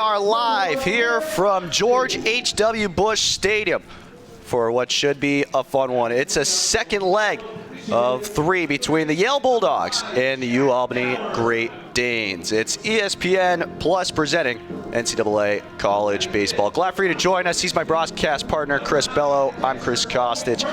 Are live here from George H.W. Bush Stadium for what should be a fun one. It's a second leg of three between the Yale Bulldogs and the UAlbany Great Danes. It's ESPN Plus presenting NCAA College Baseball. Glad for you to join us. He's my broadcast partner, Chris Bello. I'm Chris Kostic.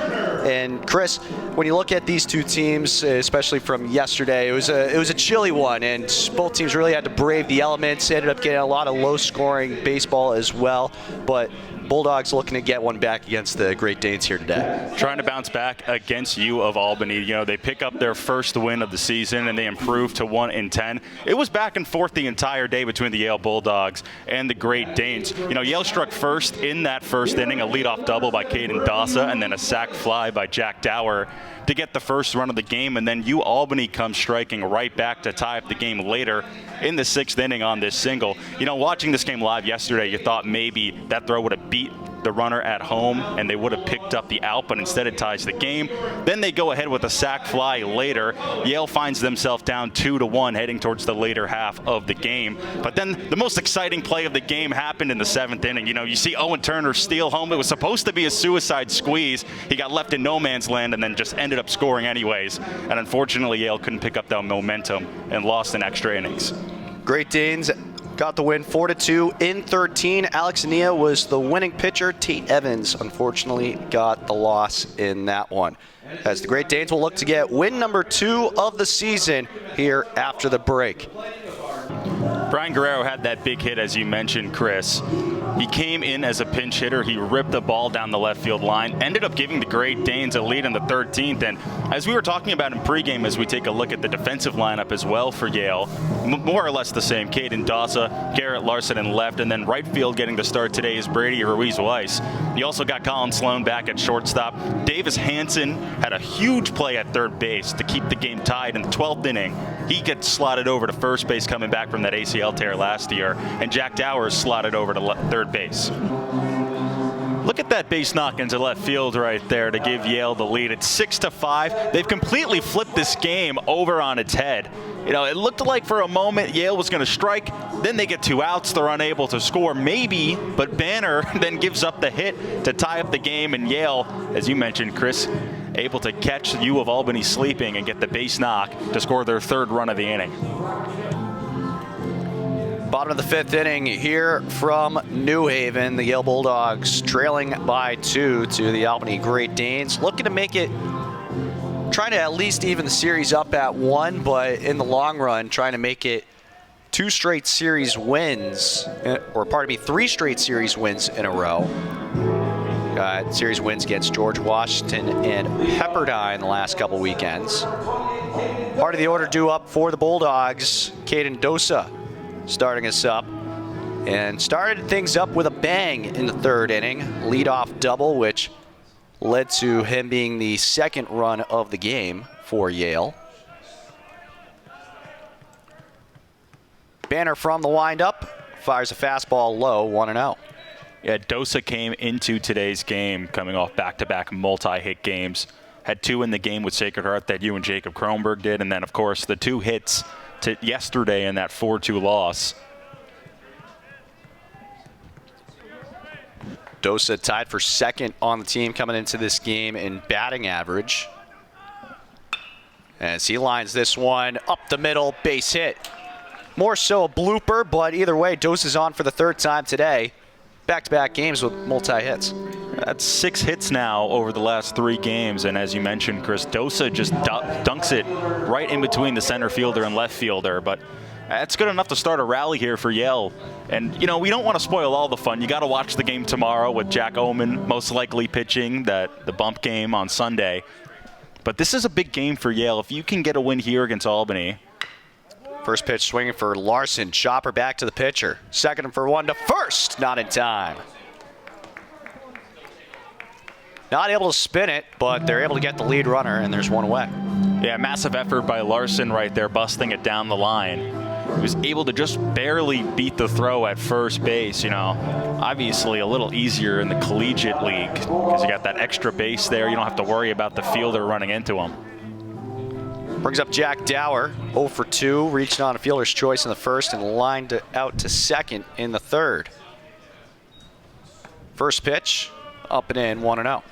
And Chris, when you look at these two teams, especially from yesterday, it was a chilly one, and both teams really had to brave the elements. Ended up getting a lot of low-scoring baseball as well, but Bulldogs looking to get one back against the Great Danes here today. Trying to bounce back against UAlbany. You know, they pick up their first win of the season and they improve to 1-10. It was back and forth the entire day between the Yale Bulldogs and the Great Danes. You know, Yale struck first in that first inning, a leadoff double by Caden Dassa, and then a sac fly by Jack Dower to get the first run of the game, and then UAlbany comes striking right back to tie up the game later in the sixth inning on this single. You know, watching this game live yesterday, you thought maybe that throw would have beat the runner at home and they would have picked up the out, but instead it ties the game. Then they go ahead with a sac fly later. Yale finds themselves down 2-1 heading towards the later half of the game. But then the most exciting play of the game happened in the seventh inning. You know, you see Owen Turner steal home. It was supposed to be a suicide squeeze. He got left in no man's land and then just ended up scoring anyways. And unfortunately, Yale couldn't pick up that momentum and lost in extra innings. Great Danes got the win 4-2 in 13. Alex Ania was the winning pitcher. Tate Evans, unfortunately, got the loss in that one. As the Great Danes will look to get win number 2 of the season here after the break. Brian Guerrero had that big hit, as you mentioned, Chris. He came in as a pinch hitter. He ripped the ball down the left field line, ended up giving the Great Danes a lead in the 13th. And as we were talking about in pregame, as we take a look at the defensive lineup as well for Yale, more or less the same. Caden Dassa, Garrett Larson in left, and then right field getting the start today is Brady Ruiz-Weiss. You also got Colin Sloan back at shortstop. Davis Hansen had a huge play at third base to keep the game tied in the 12th inning. He gets slotted over to first base coming back from that ACL tear last year, and Jack Dower is slotted over to third base. Look at that base knock into left field right there to give Yale the lead. It's 6-5. They've completely flipped this game over on its head. You know, it looked like for a moment Yale was going to strike. Then they get 2 outs. They're unable to score, maybe, but Banner then gives up the hit to tie up the game. And Yale, as you mentioned, Chris, able to catch UAlbany sleeping and get the base knock to score their third run of the inning. Bottom of the 5th inning here from New Haven. The Yale Bulldogs trailing by 2 to the Albany Great Danes. Looking to make it, trying to at least even the series up at 1, but in the long run, trying to make it 2 straight series wins, or pardon me, 3 straight series wins in a row. Got series wins against George Washington and Pepperdine the last couple weekends. Part of the order due up for the Bulldogs, Caden Dassa starting us up, and started things up with a bang in the 3rd inning. Leadoff double, which led to him being the 2nd run of the game for Yale. Banner from the windup fires a fastball low, 1-0. Yeah, Dassa came into today's game coming off back-to-back multi-hit games. Had 2 in the game with Sacred Heart that you and Jacob Kronberg did, and then, of course, the 2 hits to yesterday in that 4-2 loss. Dassa tied for 2nd on the team coming into this game in batting average. As he lines this one up the middle, base hit. More so a blooper, but either way, Dassa's on for the 3rd time today. Back-to-back games with multi-hits. That's 6 hits now over the last 3 games, and as you mentioned, Chris, Dassa just dunks it right in between the center fielder and left fielder, but that's good enough to start a rally here for Yale. And, you know, we don't want to spoil all the fun. You got to watch the game tomorrow with Jack Oman most likely pitching the bump game on Sunday. But this is a big game for Yale. If you can get a win here against Albany. First pitch swinging for Larson. Chopper back to the pitcher. Second for 1 to first. Not in time. Not able to spin it, but they're able to get the lead runner, and there's 1 away. Yeah, massive effort by Larson right there, busting it down the line. He was able to just barely beat the throw at first base, you know. Obviously a little easier in the collegiate league because you got that extra base there. You don't have to worry about the fielder running into him. Brings up Jack Dower, 0 for 2, reached on a fielder's choice in the first and lined out to second in the third. First pitch, up and in, 1-0.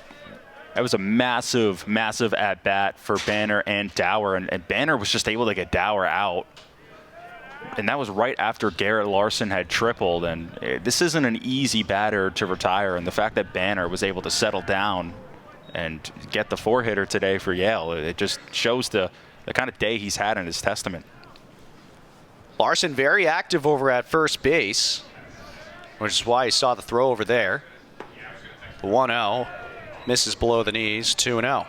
That was a massive, massive at-bat for Banner and Dower, and Banner was just able to get Dower out. And that was right after Garrett Larson had tripled, and this isn't an easy batter to retire, and the fact that Banner was able to settle down and get the 4-hitter today for Yale, it just shows the kind of day he's had in his testament. Larson very active over at first base, which is why you saw the throw over there. 1-0, misses below the knees, 2-0.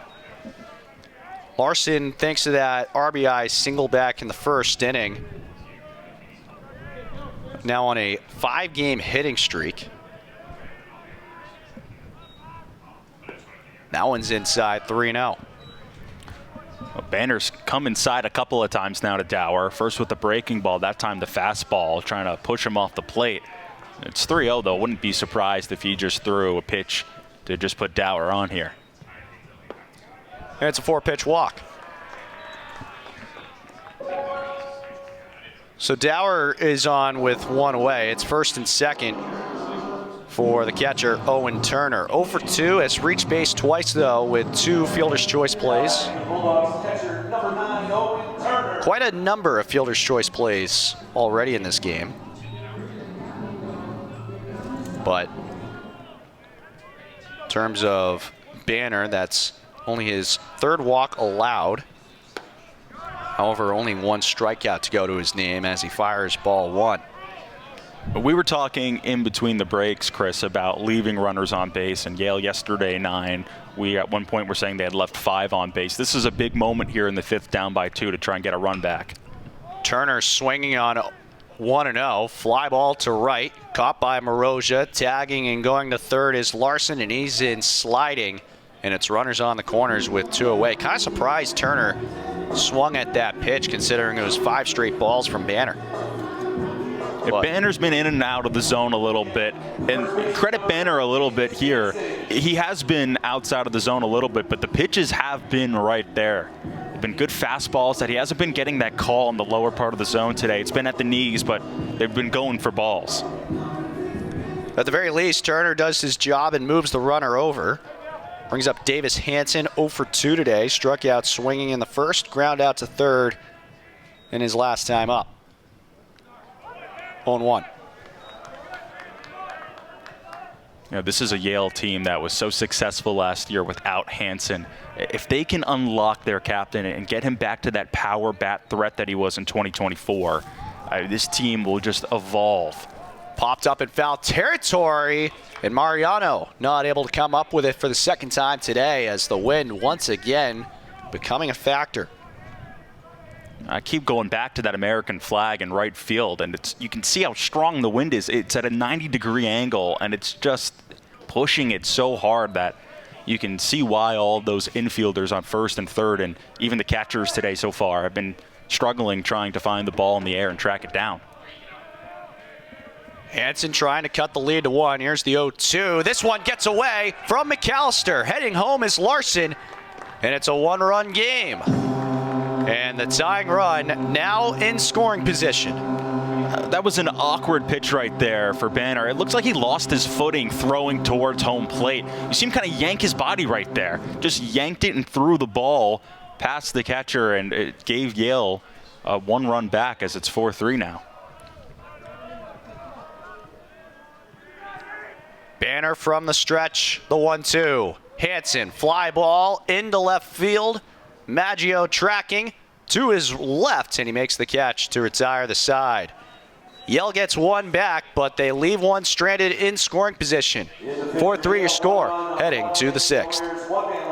Larson, thanks to that RBI single back in the first inning, now on a 5-game hitting streak. That one's inside, 3-0. Well, Banner's come inside a couple of times now to Dower. First with the breaking ball, that time the fastball, trying to push him off the plate. It's 3-0 though. Wouldn't be surprised if he just threw a pitch to just put Dower on here. And it's a 4-pitch walk. So Dower is on with 1 away. It's first and second for the catcher, Owen Turner. 0 for 2, has reached base twice though with 2 fielder's choice plays. Quite a number of fielder's choice plays already in this game. But in terms of Banner, that's only his 3rd walk allowed. However, only 1 strikeout to go to his name as he fires ball 1. We were talking in between the breaks, Chris, about leaving runners on base, and Yale yesterday 9. We at one point were saying they had left 5 on base. This is a big moment here in the 5th, down by 2 to try and get a run back. Turner swinging on 1-0, fly ball to right, caught by Moroja, tagging and going to third is Larson, and he's in sliding, and it's runners on the corners with 2 away. Kind of surprised Turner swung at that pitch considering it was 5 straight balls from Banner. Yeah, Banner's been in and out of the zone a little bit, and credit Banner a little bit here. He has been outside of the zone a little bit, but the pitches have been right there. They've been good fastballs that he hasn't been getting that call in the lower part of the zone today. It's been at the knees, but they've been going for balls. At the very least, Turner does his job and moves the runner over. Brings up Davis Hanson, 0 for 2 today. Struck out swinging in the first, ground out to third in his last time up. 0-1. You know, this is a Yale team that was so successful last year without Hanson. If they can unlock their captain and get him back to that power bat threat that he was in 2024, this team will just evolve. Popped up in foul territory, and Mariano not able to come up with it for the 2nd time today as the wind once again becoming a factor. I keep going back to that American flag in right field, and you can see how strong the wind is. It's at a 90-degree angle, and it's just pushing it so hard that you can see why all those infielders on first and third, and even the catchers today so far, have been struggling trying to find the ball in the air and track it down. Hanson trying to cut the lead to 1. Here's the 0-2. This one gets away from McAllister. Heading home is Larson, and it's a 1-run game. And the tying run now in scoring position. That was an awkward pitch right there for Banner. It looks like he lost his footing throwing towards home plate. You see him kind of yank his body right there. Just yanked it and threw the ball past the catcher, and it gave Yale a 1-run back as it's 4-3 now. Banner from the stretch, the 1-2. Hanson, fly ball into left field. Maggio tracking to his left, and he makes the catch to retire the side. Yale gets 1 back, but they leave 1 stranded in scoring position. 4-3 your score, heading to the 6th.